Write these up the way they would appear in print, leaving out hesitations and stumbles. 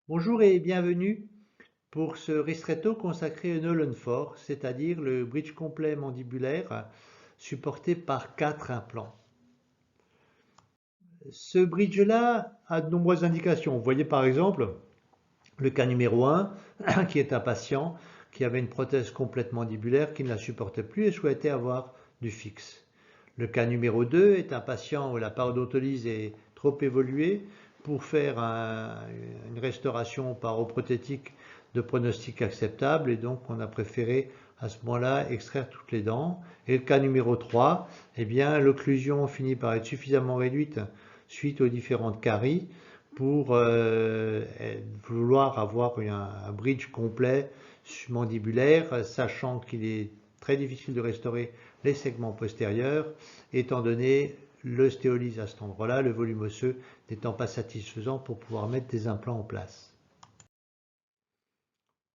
Bonjour et bienvenue pour ce ristretto consacré au Nolan 4, c'est-à-dire le bridge complet mandibulaire supporté par 4 implants. Ce bridge-là a de nombreuses indications. Vous voyez par exemple le cas numéro 1, qui est un patient qui avait une prothèse complète mandibulaire qui ne la supportait plus et souhaitait avoir du fixe. Le cas numéro 2 est un patient où la parodontolyse est trop évoluée pour faire une restauration paroprothétique de pronostic acceptable et donc on a préféré à ce moment-là extraire toutes les dents. Et le cas numéro 3, eh bien l'occlusion finit par être suffisamment réduite suite aux différentes caries pour vouloir avoir un bridge complet mandibulaire, sachant qu'il est très difficile de restaurer les segments postérieurs, étant donné l'ostéolyse à cet endroit-là, le volume osseux n'étant pas satisfaisant pour pouvoir mettre des implants en place.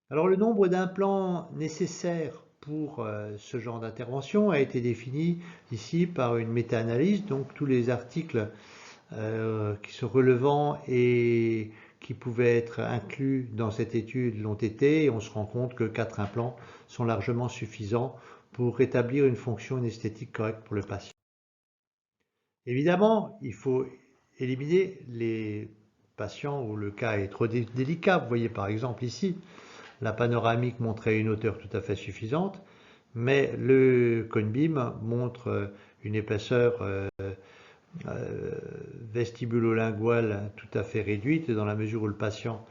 Alors le nombre d'implants nécessaires pour ce genre d'intervention a été défini ici par une méta-analyse, donc tous les articles qui sont relevants et qui pouvaient être inclus dans cette étude l'ont été, et on se rend compte que 4 implants sont largement suffisants pour rétablir une fonction esthétique correcte pour le patient. Évidemment, il faut éliminer les patients où le cas est trop délicat. Vous voyez par exemple ici, la panoramique montrait une hauteur tout à fait suffisante, mais le cone beam montre une épaisseur vestibulo-linguale tout à fait réduite, et dans la mesure où le patient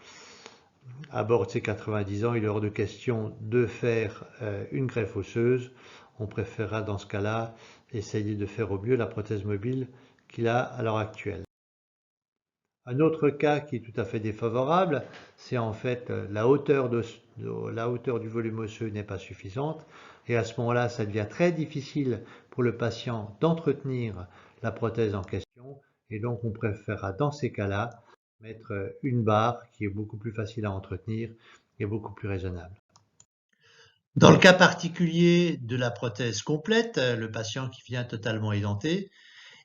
aborde ses 90 ans, il est hors de question de faire une greffe osseuse. On préférera dans ce cas-là essayer de faire au mieux la prothèse mobile qu'il a à l'heure actuelle. Un autre cas qui est tout à fait défavorable, c'est en fait la hauteur du volume osseux n'est pas suffisante, et à ce moment-là, ça devient très difficile pour le patient d'entretenir la prothèse en question, et donc on préférera dans ces cas-là mettre une barre qui est beaucoup plus facile à entretenir et beaucoup plus raisonnable. Dans le cas particulier de la prothèse complète, le patient qui vient totalement édenté,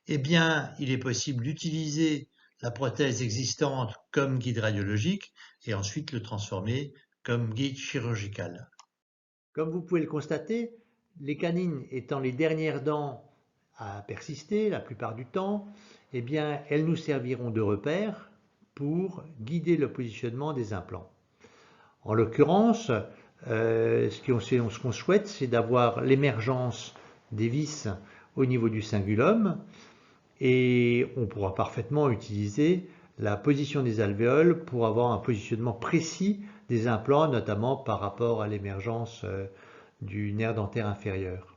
eh bien, il est possible d'utiliser la prothèse existante comme guide radiologique et ensuite le transformer comme guide chirurgical. Comme vous pouvez le constater, les canines étant les dernières dents à persister la plupart du temps, eh bien, elles nous serviront de repère pour guider le positionnement des implants. En l'occurrence, ce qu'on souhaite, c'est d'avoir l'émergence des vis au niveau du cingulum, et on pourra parfaitement utiliser la position des alvéoles pour avoir un positionnement précis des implants, notamment par rapport à l'émergence du nerf dentaire inférieur.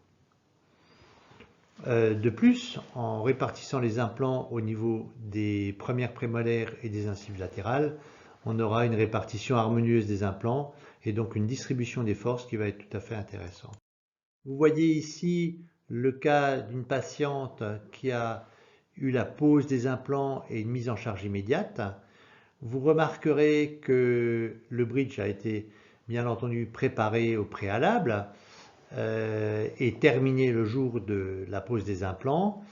De plus, en répartissant les implants au niveau des premières prémolaires et des incisives latérales, on aura une répartition harmonieuse des implants et donc une distribution des forces qui va être tout à fait intéressante. Vous voyez ici le cas d'une patiente qui a eu la pose des implants et une mise en charge immédiate. Vous remarquerez que le bridge a été bien entendu préparé au préalable et terminé le jour de la pose des implants,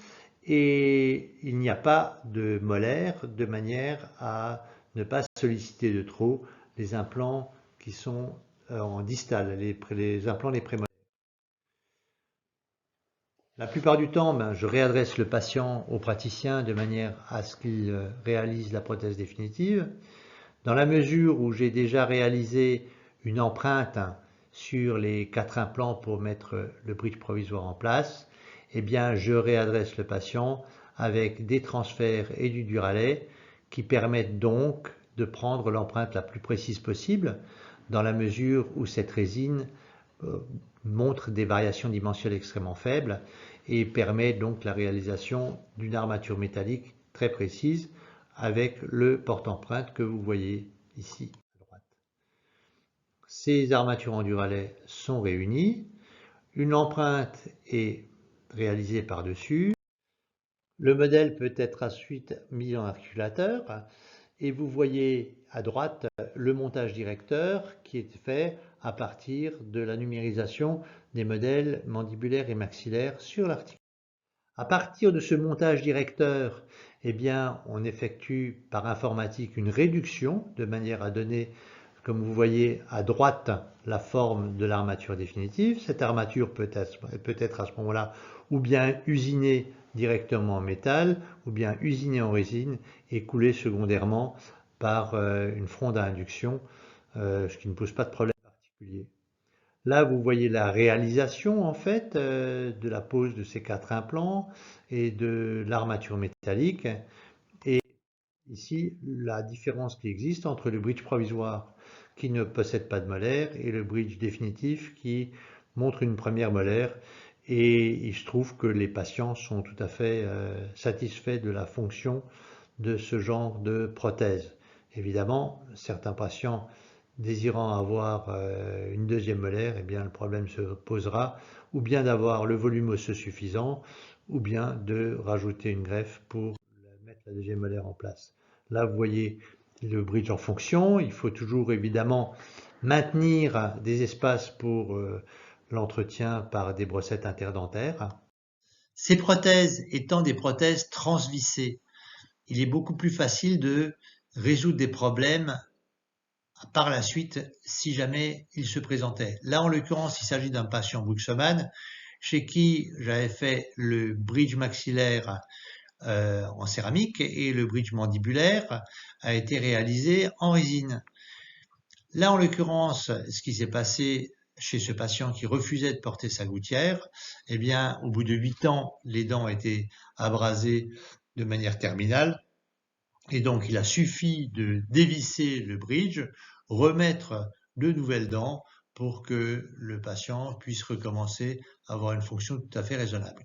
et il n'y a pas de molaire de manière à ne pas solliciter de trop les implants qui sont en distal, les implants les prémolaires. La plupart du temps, je réadresse le patient au praticien de manière à ce qu'il réalise la prothèse définitive. Dans la mesure où j'ai déjà réalisé une empreinte sur les 4 implants pour mettre le bridge provisoire en place, eh bien, je réadresse le patient avec des transferts et du Duralet qui permettent donc de prendre l'empreinte la plus précise possible dans la mesure où cette résine montre des variations dimensionnelles extrêmement faibles et permet donc la réalisation d'une armature métallique très précise avec le porte-empreinte que vous voyez ici à droite. Ces armatures en Duralet sont réunies, une empreinte est réalisée par-dessus, le modèle peut être ensuite mis en articulateur, et vous voyez à droite le montage directeur qui est fait à partir de la numérisation des modèles mandibulaires et maxillaires sur l'articulateur. À partir de ce montage directeur, eh bien, on effectue par informatique une réduction de manière à donner, comme vous voyez à droite, la forme de l'armature définitive. Cette armature peut être à ce moment-là ou bien usinée directement en métal, ou bien usinée en résine et coulée secondairement par une fronde à induction, ce qui ne pose pas de problème particulier. Là, vous voyez la réalisation en fait de la pose de ces 4 implants et de l'armature métallique. Et ici, la différence qui existe entre le bridge provisoire qui ne possède pas de molaire et le bridge définitif qui montre une première molaire. Et il se trouve que les patients sont tout à fait satisfaits de la fonction de ce genre de prothèse. Évidemment, certains patients désirant avoir une deuxième molaire, eh bien, le problème se posera ou bien d'avoir le volume osseux suffisant ou bien de rajouter une greffe pour mettre la deuxième molaire en place. Là, vous voyez le bridge en fonction. Il faut toujours évidemment maintenir des espaces pour l'entretien par des brossettes interdentaires. Ces prothèses étant des prothèses transvissées, il est beaucoup plus facile de résoudre des problèmes par la suite si jamais il se présentait. Là, en l'occurrence, il s'agit d'un patient bruxomane chez qui j'avais fait le bridge maxillaire en céramique et le bridge mandibulaire a été réalisé en résine. Là, en l'occurrence, ce qui s'est passé chez ce patient qui refusait de porter sa gouttière, eh bien, au bout de 8 ans, les dents étaient abrasées de manière terminale. Et donc, il a suffi de dévisser le bridge, remettre de nouvelles dents pour que le patient puisse recommencer à avoir une fonction tout à fait raisonnable.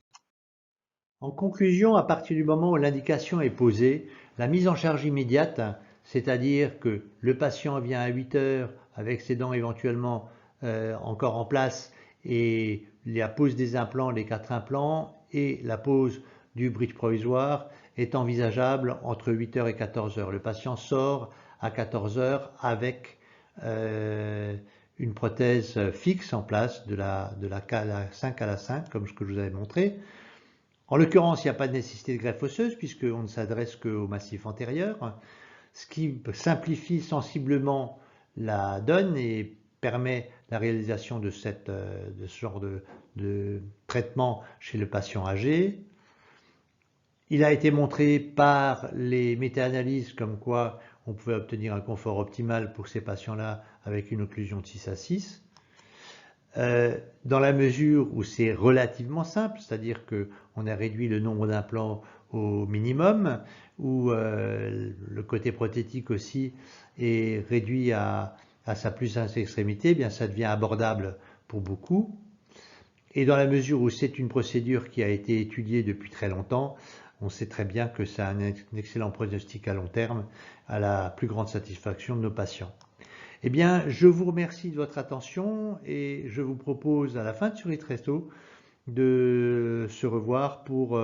En conclusion, à partir du moment où l'indication est posée, la mise en charge immédiate, c'est-à-dire que le patient vient à 8 heures avec ses dents éventuellement encore en place et la pose des implants, les 4 implants et la pose du bridge provisoire est envisageable entre 8 heures et 14 heures. Le patient sort à 14 heures avec une prothèse fixe en place de la 5 à la 5, comme ce que je vous avais montré. En l'occurrence, il n'y a pas de nécessité de greffe osseuse puisqu'on ne s'adresse qu'au massif antérieur, ce qui simplifie sensiblement la donne et permet la réalisation de ce genre de traitement chez le patient âgé. Il a été montré par les méta-analyses comme quoi on pouvait obtenir un confort optimal pour ces patients-là avec une occlusion de 6 à 6. Dans la mesure où c'est relativement simple, c'est-à-dire qu'on a réduit le nombre d'implants au minimum, où le côté prothétique aussi est réduit à sa plus simple extrémité, eh bien ça devient abordable pour beaucoup. Et dans la mesure où c'est une procédure qui a été étudiée depuis très longtemps, on sait très bien que ça a un excellent pronostic à long terme, à la plus grande satisfaction de nos patients. Eh bien, je vous remercie de votre attention et je vous propose à la fin de ce Resto de se revoir pour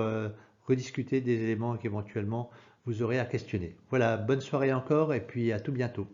rediscuter des éléments qu'éventuellement vous aurez à questionner. Voilà, bonne soirée encore et puis à tout bientôt.